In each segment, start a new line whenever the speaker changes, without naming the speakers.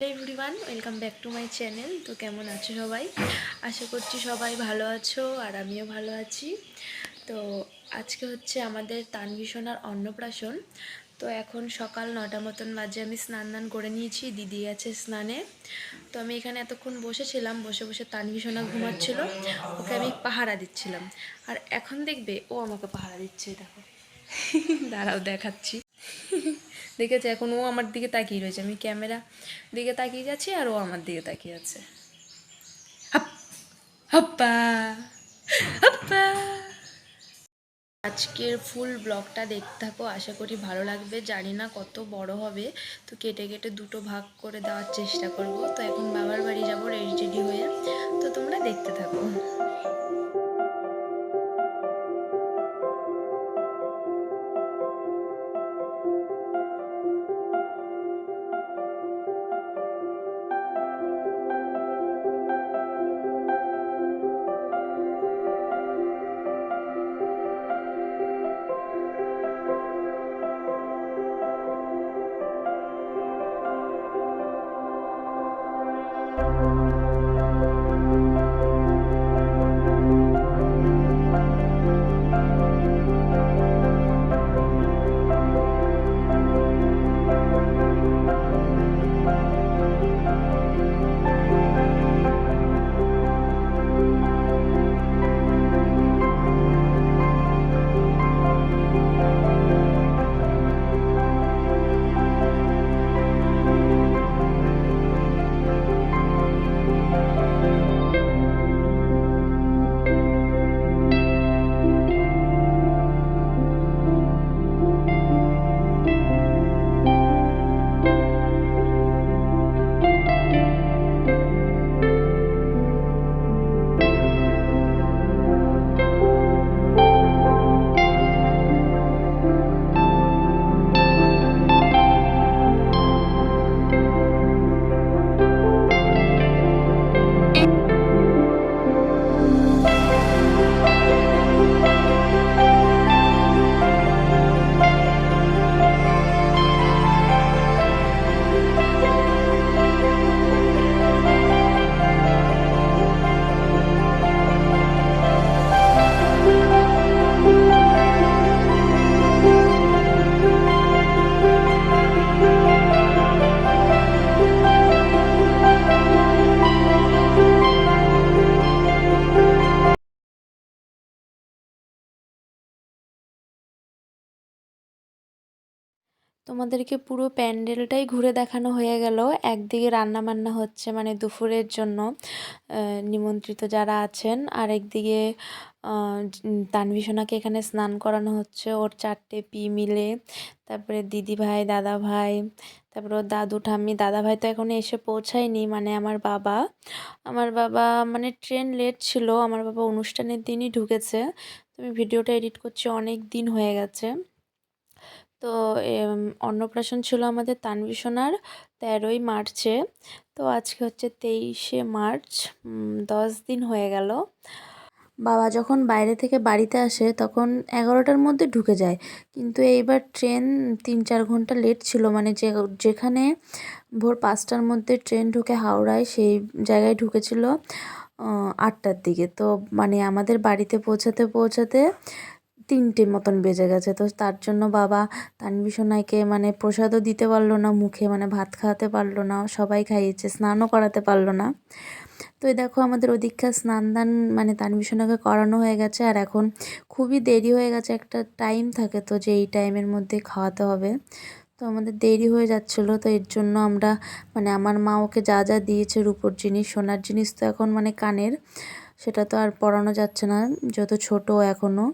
Everyone, welcome back to my channel. তো কেমন আছো সবাই? আশা করছি সবাই ভালো আছো, আর আমিও ভালো আছি। তো আজকে হচ্ছে আমাদের তানভিশনার অন্নপ্রাশন। তো এখন সকাল 9টা মতন বাজে। আমি স্নান করে নিয়েছি, দিদি আছে স্নানে। তো আমি এখানে এতক্ষণ বসেছিলাম, বসে বসে তানভিশনা ঘুমাচ্ছিল, ওকে আমি পাহারা দিচ্ছিলাম। আর এখন দেখবে ও আমাকে পাহারা দিচ্ছে, দেখো। দাঁড়াও দেখাচ্ছি। দেখেছে, এখন ও আমার দিকে তাকিয়ে রয়েছে, আমি ক্যামেরা দিকে তাকিয়ে যাচ্ছি আর ও আমার দিকে তাকিয়ে আছে। হাপ্পা হাপ্পা। আজকের ফুল ব্লগটা দেখতে থাকো, আশা করি ভালো লাগবে। জানি না কত বড় হবে, তো কেটে কেটে দুটো ভাগ করে দেওয়ার চেষ্টা করব। তো এখন বাবার বাড়ি যাবো রেডি হয়ে, তো তোমরা দেখতে থাকো। তোমাদেরকে পুরো প্যান্ডেলটাই ঘুরে দেখানো হয়ে গেল। একদিকে রান্না বান্না হচ্ছে, মানে দুপুরের জন্য নিমন্ত্রিত যারা আছেন, আর একদিকে তানভিশনাকে এখানে স্নান করানো হচ্ছে, ওর 4টে পি মিলে। তারপরে দিদি ভাই, দাদা ভাই, তারপরে ওর দাদু ঠাম্মি। দাদা ভাই তো এখনো এসে পৌঁছায়নি, মানে আমার বাবা মানে ট্রেন লেট ছিল, আমার বাবা অনুষ্ঠানের দিনই ঢুকেছে। তো আমি ভিডিওটা এডিট করছি, অনেক দিন হয়ে গেছে। তো অন্নপ্রাশন ছিল আমাদের তানভিশনার 13ই মার্চে। তো আজকে হচ্ছে 23শে মার্চ, 10 দিন হয়ে গেল। বাবা যখন বাইরে থেকে বাড়িতে আসে তখন 11টার মধ্যে ঢুকে যায়, কিন্তু এইবার ট্রেন 3-4 ঘন্টা লেট ছিল। মানে যেখানে ভোর 5টার মধ্যে ট্রেন ঢুকে হাওড়ায়, সেই জায়গায় ঢুকেছিল 8টার দিকে। তো মানে আমাদের বাড়িতে পৌঁছাতে পৌঁছাতে 3টে মতন বেজে গেছে। তো তার জন্য বাবা তানভিশনাকে মানে প্রসাদও দিতে পারলো না মুখে, মানে ভাত খাওয়াতে পারলো না, সবাই খাইয়েছে, স্নানও করাতে পারলো না। তো এই দেখো আমাদের ওদিককার স্নান দান মানে তানভিশনাকে করানো হয়ে গেছে, আর এখন খুবই দেরি হয়ে গেছে। একটা টাইম থাকে তো, যে এই টাইমের মধ্যে খাওয়াতে হবে। তো আমাদের দেরি হয়ে যাচ্ছিলো, তো এর জন্য আমরা মানে আমার মা ওকে যা যা দিয়েছে রূপোর জিনিস, সোনার জিনিস, তো এখন মানে কানের, সেটা তো আর পরানো যাচ্ছে না, যত ছোট এখনও।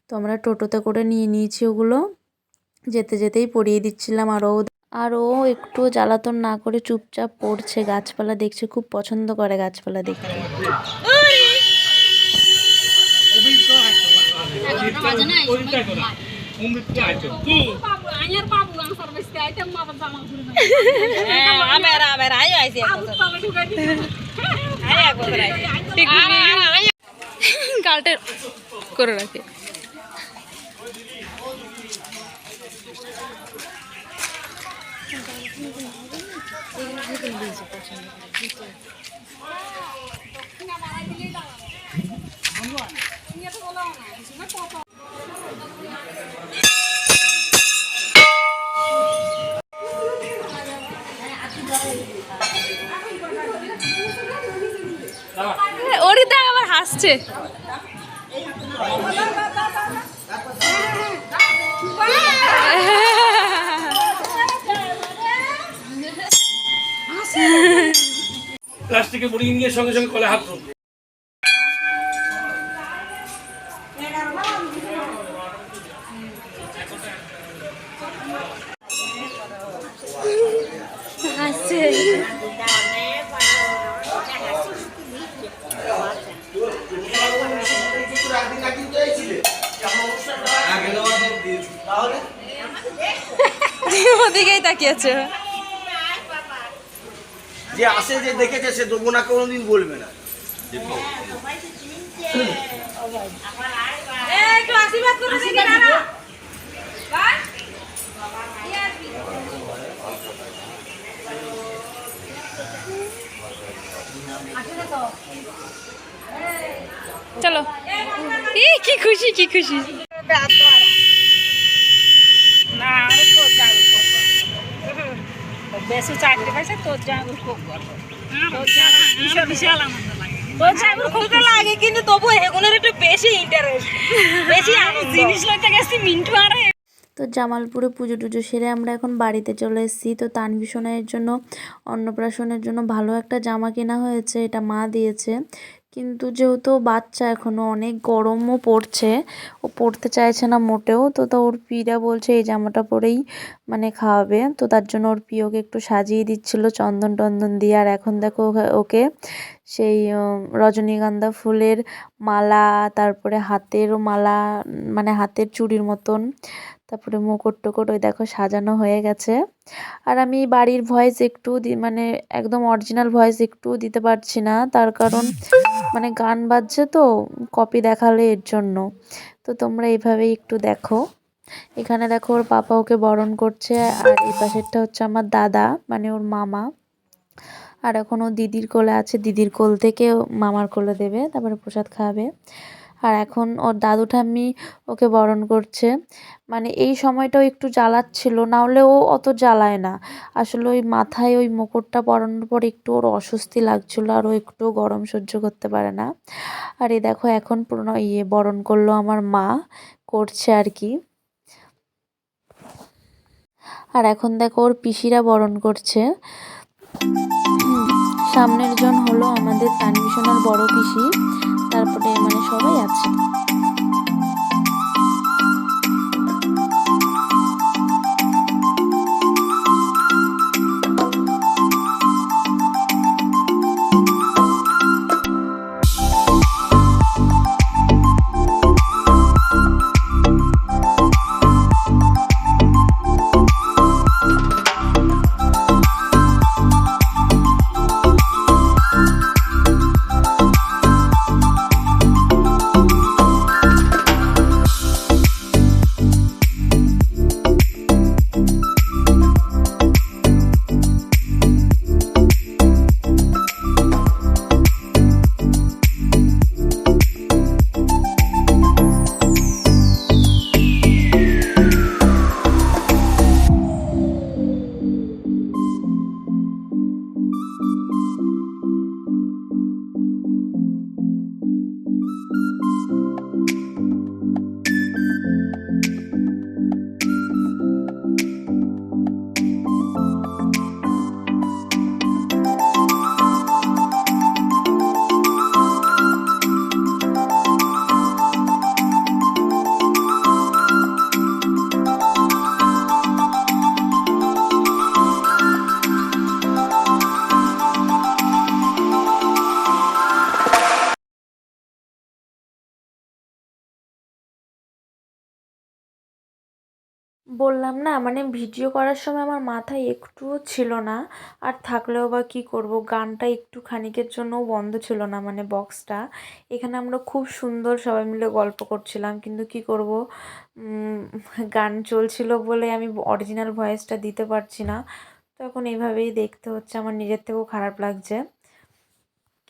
তো আমরা টোটোতে করে নিয়ে নিয়েছি ওগুলো, যেতে যেতেই পরিয়ে দিচ্ছিলাম। আর ও একটু জ্বালাতন না করে চুপচাপ পড়ছে, গাছপালা দেখছে, খুব পছন্দ করে গাছপালা দেখতে। গালটা করে রাখে। অরিতা আবার হাসছে।
প্লাস্টিকে মুড়িয়ে নিয়ে সঙ্গে সঙ্গে কলে হাত ধরবে।
হাসছে। ওদিকেই তাকিয়েছে।
যে আসে যে দেখেছে সে দেবো না কোনোদিন বলবে না।
একটু আশীর্বাদ করে দেখি দাঁড়া। চলো। কি খুশি কি খুশি।
বেশি চাকরি পাইছে তোর জামাই খুব গর্ব, বিশাল আনন্দ লাগে। তোর জামাই খুব লাগে কিন্তু তবু এগুলোর একটু বেশি ইন্টারেস্ট, বেশি আমি জিনিস লইতে গেছি মিন্টু আরে।
তো জামালপুরে পুজো টুজো সেরে আমরা এখন বাড়িতে চলে এসেছি। তো তানভীষণের জন্য অন্নপ্রাশনের জন্য ভালো একটা জামা কেনা হয়েছে, এটা মা দিয়েছে। কিন্তু যেহেতু বাচ্চা এখনও অনেক গরমও পড়ছে, ও পড়তে চাইছে না মোটেও। তো ওর পিরা বলছে এই জামাটা পরেই মানে খাওয়াবে। তো তার জন্য ওর পিওকে একটু সাজিয়ে দিচ্ছিল চন্দন টন্দন দিয়ে। আর এখন দেখো ওকে সেই রজনীগন্ধা ফুলের মালা, তারপরে হাতেরও মালা, মানে হাতের চুড়ির মতন, তারপরে মুকুট টুকুট ওই দেখো সাজানো হয়ে গেছে। আর আমি বাড়ির ভয়েস একটু মানে একদম অরিজিনাল ভয়েস একটু দিতে পারছি না, তার কারণ মানে গান বাজছে তো কপি দেখালে এর জন্য। তো তোমরা এইভাবেই একটু দেখো। এখানে দেখো ওর পাপা ওকে বরণ করছে, আর এই পাশেরটা হচ্ছে আমার দাদা মানে ওর মামা। আর এখন ও দিদির কোলে আছে, দিদির কোল থেকে মামার কোলে দেবে, তারপরে প্রসাদ খাওয়াবে। আর এখন ওর দাদু ঠাম্মি ওকে বরণ করছে। মানে এই সময়টাও একটু জ্বালাচ্ছিল, না হলে ও অত জ্বালায় না। আসলে ওই মাথায় ওই মুকুটটা পরানোর পর একটু ওর অস্বস্তি লাগছিলো, আর ও একটু গরম সহ্য করতে পারে না। আর এই দেখো এখন পুরো বরণ করলো আমার মা, করছে আর কি। আর এখন দেখো ওর পিসিরা বরণ করছে। সামনের জন হলো আমাদের তানভীষণের বড় পিসি, তারপরে মানে সবাই আছে। বললাম না মানে ভিডিও করার সময় আমার মাথায় একটুও ছিল না, আর থাকলেও বা কী করব, গানটা একটু খানিকের জন্যও বন্ধ ছিল না মানে বক্সটা। এখানে আমরা খুব সুন্দর সবাই মিলে গল্প করছিলাম, কিন্তু কি করব, উম, গান চলছিল বলে আমি অরিজিনাল ভয়েসটা দিতে পারছি না। তো এখন এইভাবেই দেখতে হচ্ছে, আমার নিজের থেকেও খারাপ লাগছে।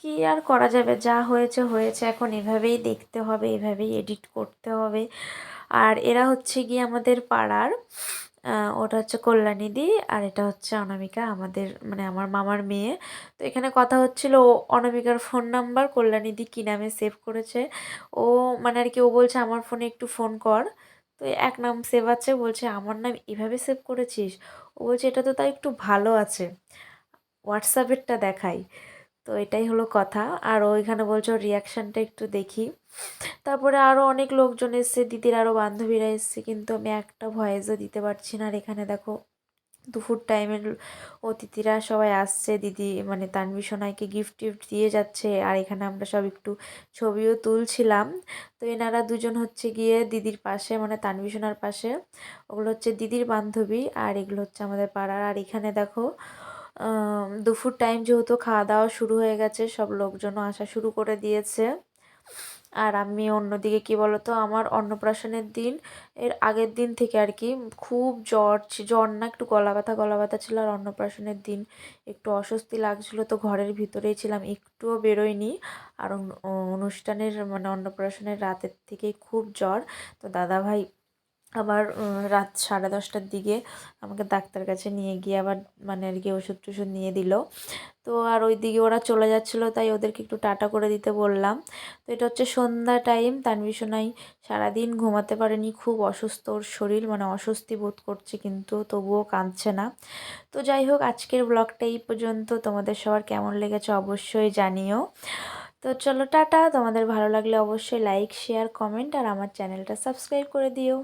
কি আর করা যাবে, যা হয়েছে হয়েছে, এখন এভাবেই দেখতে হবে, এভাবেই এডিট করতে হবে। আর এরা হচ্ছে গিয়ে আমাদের পাড়ার, ওটা হচ্ছে কল্যাণীদি, আর এটা হচ্ছে অনামিকা, আমাদের মানে আমার মামার মেয়ে। তো এখানে কথা হচ্ছিল, ও অনামিকার ফোন নাম্বার কল্যাণীদি কী নামে সেভ করেছে। ও মানে আর কি ও বলছে আমার ফোনে একটু ফোন কর। তো এক নাম সেভ আছে, বলছে আমার নাম এভাবে সেভ করেছিস। ও বলছে এটা তো তাই একটু ভালো আছে, হোয়াটসঅ্যাপেরটা দেখাই। তো এটাই হলো কথা। আর ওইখানে বলছে ওর রিয়াকশানটা একটু দেখি। তারপরে আরও অনেক লোকজন এসছে, দিদির আরও বান্ধবীরা এসছে, কিন্তু আমি একটা ভয়েসও দিতে পারছি না। আর এখানে দেখো দুপুর টাইমের অতিথিরা সবাই আসছে, দিদি মানে তানভী সোনাইকে গিফট টিফট দিয়ে যাচ্ছে, আর এখানে আমরা সব একটু ছবিও তুলছিলাম। তো এনারা দুজন হচ্ছে গিয়ে দিদির পাশে মানে তানভী সোনার পাশে, ওগুলো হচ্ছে দিদির বান্ধবী, আর এগুলো হচ্ছে আমাদের পাড়ার। আর এখানে দেখো দুপুর টাইম যেহেতু খাওয়া দাওয়া শুরু হয়ে গেছে, সব লোকজনও আসা শুরু করে দিয়েছে। আর আমি অন্যদিকে কী বলতো, আমার অন্নপ্রাশনের দিন এর আগের দিন থেকে আর কি খুব জ্বর না, একটু গলা ব্যথা ছিল। আর অন্নপ্রাশনের দিন একটু অস্বস্তি লাগছিলো, তো ঘরের ভিতরেই ছিলাম, একটুও বেরোয়নি। আর অনুষ্ঠানের মানে অন্নপ্রাশনের রাতের থেকেই খুব জ্বর। তো দাদাভাই আবার রাত 10:30টার দিকে আমাকে ডাক্তার কাছে নিয়ে গিয়ে আবার মানে আর কি ওষুধ টষুধ নিয়ে দিল। তো আর ওইদিকে ওরা চলে যাচ্ছিলো, তাই ওদেরকে একটু টাটা করে দিতে বললাম। তো এটা হচ্ছে সন্ধ্যা টাইম, তানভী সোনাই সারাদিন ঘুমাতে পারেনি, খুব অসুস্থ ওর শরীর, মানে অস্বস্তি বোধ করছে, কিন্তু তবুও কাঁদছে না। তো যাই হোক, আজকের ব্লগটা এই পর্যন্ত। তোমাদের সবার কেমন লেগেছে অবশ্যই জানিও। তো চলো টাটা, তোমাদের ভালো লাগলে অবশ্যই লাইক শেয়ার কমেন্ট আর আমার চ্যানেলটা সাবস্ক্রাইব করে দিও।